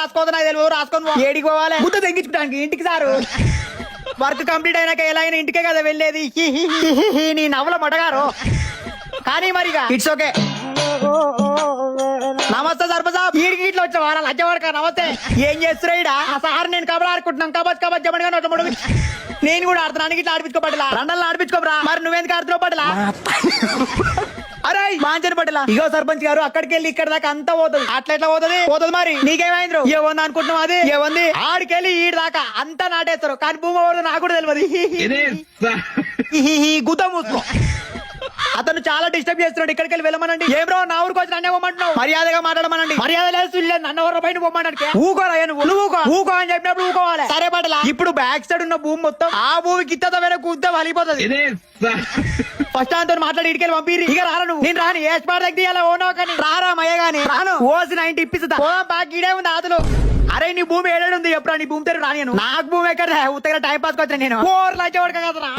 రాసుకోదు నాకు తెలియదు. రాసుకొని ఏడికి పోవాలి ముద్ద తెగించుకోవడానికి ఇంటికి సారు. వర్క్ కంప్లీట్ అయినాక ఎలా అయినా ఇంటికే కదా వెళ్ళేది. నీ నవ్వుల మటగారు కానీ మరిగా ఇట్స్ ఓకే. నమస్తే సర్పసాబ్. ఈడికి ఇట్లా వచ్చా వారా లజ్జవాడక. నమస్తే. ఏం చేస్తున్నా సార్? నేను కబర్ ఆడుకుంటున్నాం. కబజ్ కబజ్ జమడిగా నేను కూడా ఆడుతున్నాను. ఇట్లా ఆడిపించుకోబట్టలా రండల్లో ఆడిపించుకోబరా. మరి నువ్వెందుకు ఆడుతున్నావు పట్టలా? అరే మాంచని పట్టలా. ఇగో సర్పంచ్ గారు అక్కడికి వెళ్ళి ఇక్కడ దాకా అంతా పోతుంది. అట్లా ఎట్లా పోతుంది? పోతుంది మరి. నీకేమైంది? ఏముంది అనుకుంటున్నావు? అది ఏముంది? ఆడికెళ్ళి ఈడి దాకా అంతా నాటేస్తారు. కానీ భూమి పోవడం నాకు కూడా తెలియదు. గుద్ద మూసుకో. అతను చాలా డిస్టర్బ్ చేస్తున్నాడు. ఇక్కడికి వెళ్ళి వెళ్ళమనండి. ఏం బ్రో నా ఊరికి వచ్చి నన్నే పోమంటున్నావు? మర్యాదగా మాట్లాడమనండి. మర్యాద లేదు నన్ను ఎవరు బయట పోమంటే ఊకోరా. నువ్వు ఊకో అని చెప్పినప్పుడు ఊకోవాలి. సరే పడలా. ఇప్పుడు బ్యాక్ సైడ్ ఉన్న భూమి మొత్తం ఆ భూమికి ఇత్తతో వేరే గుద్ద వలిపోతుంది. ఫస్ట్ అంతా మాట్లాడి ఇటుకెళ్ళి పంపిరి. ఇక రాను నువ్వు. నేను రాను. ఏ స్పాట్ దగ్గర ఇలా ఓనో కానీ రారా మయ్య గాని రాను. ఓసి 90 ఇప్పిస్తా. బాగా ఇడే ఉంది ఆదులు. అరే నీ భూమి ఏడాడు ఉంది ఎప్పుడు? నీ భూమి తెరు రాను. నాకు భూమి ఎక్కడ ఉత్తగా టైం పాస్ వచ్చా నేను. 4 లక్ష పడక కదరా.